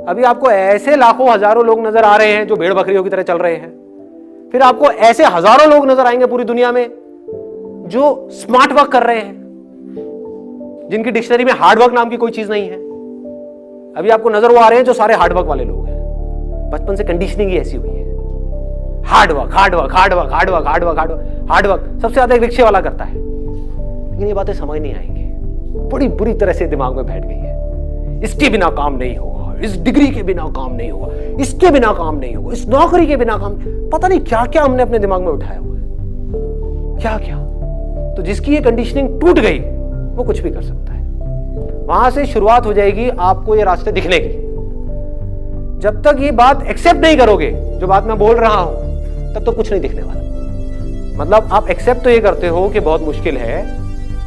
अभी आपको ऐसे लाखों हजारों लोग नजर आ रहे हैं जो भेड़ बकरियों की तरह चल रहे हैं, फिर आपको ऐसे हजारों लोग नजर आएंगे पूरी दुनिया में जो स्मार्ट वर्क कर रहे हैं, जिनकी डिक्शनरी में हार्ड वर्क नाम की कोई चीज नहीं है। अभी आपको नजर वो आ रहे हैं जो सारे हार्ड वर्क वाले लोग हैं। बचपन से कंडीशनिंग ही ऐसी हुई है, hard work hard work hard work hard work hard work hard work hard work सबसे ज्यादा एक रिक्शे वाला करता है। लेकिन ये बातें समझ नहीं आएंगी, बड़ी बुरी तरह से दिमाग में बैठ गई है। इसके बिना काम नहीं होगा, इस डिग्री के बिना काम नहीं होगा, इसके बिना काम नहीं होगा, इस नौकरी के बिना काम, पता नहीं क्या क्या हमने अपने दिमाग में उठाया हुआ है, क्या क्या। तो जिसकी ये कंडीशनिंग टूट गई वो कुछ भी कर सकता है। वहां से शुरुआत हो जाएगी आपको ये रास्ते दिखने की। जब तक ये बात एक्सेप्ट नहीं करोगे जो बात मैं बोल रहा हूं, तब तो कुछ नहीं दिखने वाला। मतलब आप एक्सेप्ट तो ये करते हो कि बहुत मुश्किल है,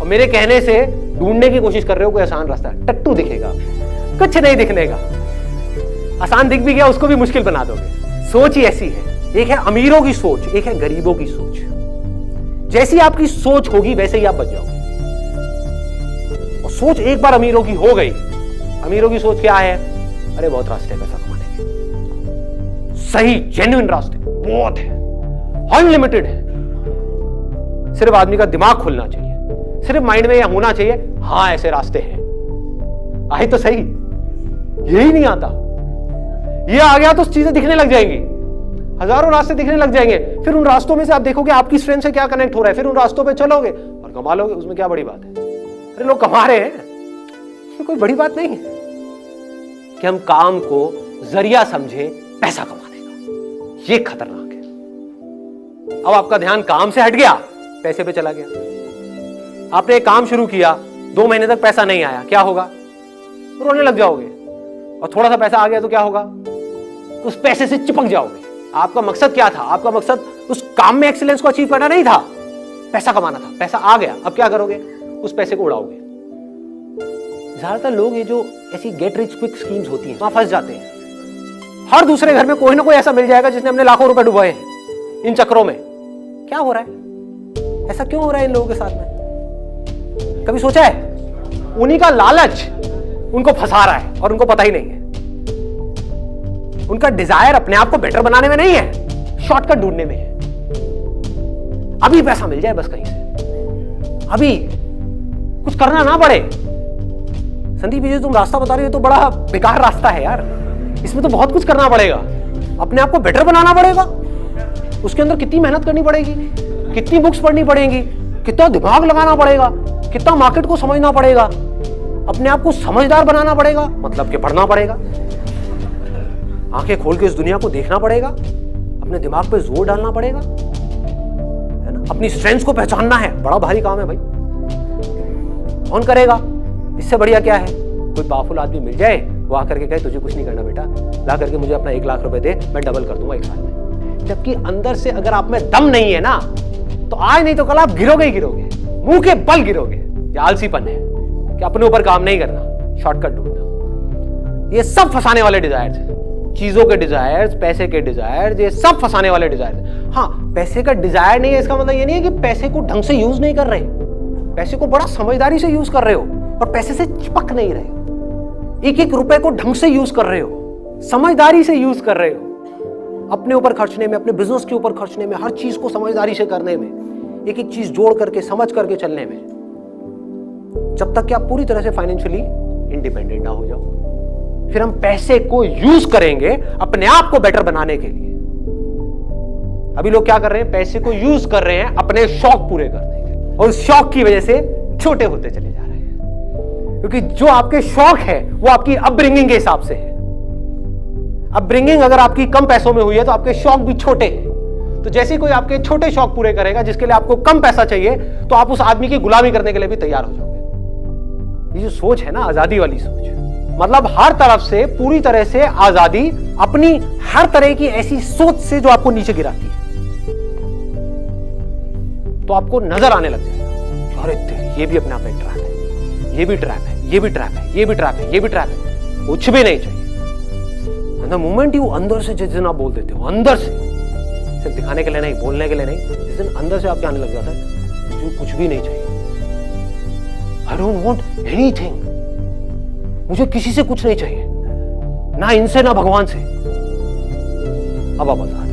और मेरे कहने से ढूंढने की कोशिश कर रहे हो कोई आसान रास्ता। टट्टू दिखेगा, कुछ नहीं दिखने का। आसान दिख भी गया उसको भी मुश्किल बना दोगे। सोच ही ऐसी है, एक है अमीरों की सोच, एक है गरीबों की सोच। जैसी आपकी सोच होगी वैसे ही आप बच जाओगे। और सोच एक बार अमीरों की हो गई, अमीरों की सोच क्या है? अरे बहुत रास्ते पैसा कमाने के, सही जेन्युइन रास्ते बहुत है, अनलिमिटेड है। सिर्फ आदमी का दिमाग खुलना चाहिए, सिर्फ माइंड में यह होना चाहिए हाँ ऐसे रास्ते हैं। आए तो सही, यही नहीं आता। ये आ गया तो चीजें दिखने लग जाएंगी, हजारों रास्ते दिखने लग जाएंगे। फिर उन रास्तों में से आप देखोगे आपकी स्ट्रेंथ से क्या कनेक्ट हो रहा है, फिर उन रास्तों पे चलोगे और कमा लोगे। उसमें क्या बड़ी बात है? अरे लोग कमा रहे हैं, इसमें कोई बड़ी बात नहीं है कि हम काम को जरिया समझे पैसा कमाने का। ये खतरनाक है। अब आपका ध्यान काम से हट गया, पैसे पे चला गया। आपने एक काम शुरू किया, 2 महीने तक पैसा नहीं आया, क्या होगा? रोने लग जाओगे। और थोड़ा सा पैसा आ गया तो क्या होगा? उस पैसे से चिपक जाओगे। आपका मकसद क्या था? आपका मकसद उस काम में एक्सीलेंस को अचीव करना नहीं था, पैसा कमाना था। पैसा आ गया, अब क्या करोगे? उस पैसे को उड़ाओगे। ज्यादातर लोग ये जो ऐसी गेट रिच क्विक स्कीम्स होती हैं वहां फंस जाते हैं। हर दूसरे घर में कोई ना कोई ऐसा मिल जाएगा जिसने अपने लाखों रुपए डुबाए हैं इन चक्रों में। क्या हो रहा है? ऐसा क्यों हो रहा है इन लोगों के साथ में? कभी सोचा है? उन्हीं का लालच उनको फंसा रहा है और उनको पता ही नहीं है। उनका डिजायर अपने आप को बेटर बनाने में नहीं है, शॉर्टकट ढूंढने में है। अभी पैसा मिल जाए बस कहीं से, अभी कुछ करना ना पड़े। संदीप जी तुम रास्ता बता रहे हो तो बड़ा बेकार रास्ता है यार, इसमें तो बहुत कुछ करना पड़ेगा। अपने आप को बेटर बनाना पड़ेगा, उसके अंदर कितनी मेहनत करनी पड़ेगी, कितनी बुक्स पढ़नी पड़ेगी, कितना दिमाग लगाना पड़ेगा, कितना मार्केट को समझना पड़ेगा, अपने आप को समझदार बनाना पड़ेगा, मतलब कि पढ़ना पड़ेगा, आंखें खोल के इस दुनिया को देखना पड़ेगा, अपने दिमाग पे जोर डालना पड़ेगा, है ना? अपनी स्ट्रेंथ्स को पहचानना है, बड़ा भारी काम है भाई। कौन करेगा? इससे बढ़िया क्या है? कोई पावरफुल आदमी मिल जाए, वो आकर के कहे तुझे कुछ नहीं करना बेटा, ला करके मुझे अपना 1 लाख रुपए दे, मैं डबल कर दूंगा 1 साल में। जबकि अंदर से अगर आप में दम नहीं है ना, तो आज नहीं तो कल आप गिरोगे ही गिरोगे, मुंह के बल गिरोगे। ये आलसीपन है कि अपने ऊपर काम नहीं करना, शॉर्टकट ढूंढना। ये सब फंसाने वाले डिजायर्स हैं, चीजों के डिजायर्स, पैसे के डिजायर्स, ये सब फंसाने वाले डिजायर्स। हाँ, पैसे का डिजायर नहीं है इसका मतलब ये नहीं है कि पैसे को ढंग से यूज नहीं कर रहे, पैसे को बड़ा समझदारी से यूज कर रहे हो, पर पैसे से चिपक नहीं रहे हो। एक एक रुपए को ढंग से यूज कर रहे हो, समझदारी से यूज कर रहे हो, अपने ऊपर खर्चने में, अपने बिजनेस के ऊपर खर्चने में, हर चीज को समझदारी से करने में, एक एक चीज जोड़ करके समझ करके चलने में, जब तक कि आप पूरी तरह से फाइनेंशियली इंडिपेंडेंट ना हो जाओ। फिर हम पैसे को यूज करेंगे अपने आप को बेटर बनाने के लिए। अभी लोग क्या कर रहे हैं? पैसे को यूज कर रहे हैं अपने शौक पूरे करने के, और उस शौक की वजह से छोटे होते चले जा रहे हैं। क्योंकि जो आपके शौक है वो आपकी अपब्रिंगिंग के हिसाब से है। अपब्रिंगिंग अगर आपकी कम पैसों में हुई है तो आपके शौक भी छोटे हैं। तो जैसे कोई आपके छोटे शौक पूरे करेगा जिसके लिए आपको कम पैसा चाहिए, तो आप उस आदमी की गुलामी करने के लिए भी तैयार हो जाओगे। ये जो सोच है ना, आजादी वाली सोच, मतलब हर तरफ से पूरी तरह से आजादी, अपनी हर तरह की ऐसी सोच से जो आपको नीचे गिराती है, तो आपको नजर आने लग जाएगा, अरे ये भी अपने आप में ट्रैप है, ये भी ट्रैप है, ये भी ट्रैप है, ये भी ट्रैप है, ये भी ट्रैप है। कुछ भी नहीं चाहिए। द मोमेंट यू अंदर से, जिस दिन आप बोल देते हो, अंदर से, सिर्फ दिखाने के लिए नहीं, बोलने के लिए नहीं, जिस दिन अंदर से आपके आने लग जाता है मुझे कुछ भी नहीं चाहिए, आई डोंट वांट एनीथिंग, मुझे किसी से कुछ नहीं चाहिए, ना इनसे ना भगवान से। अब आप आजाद।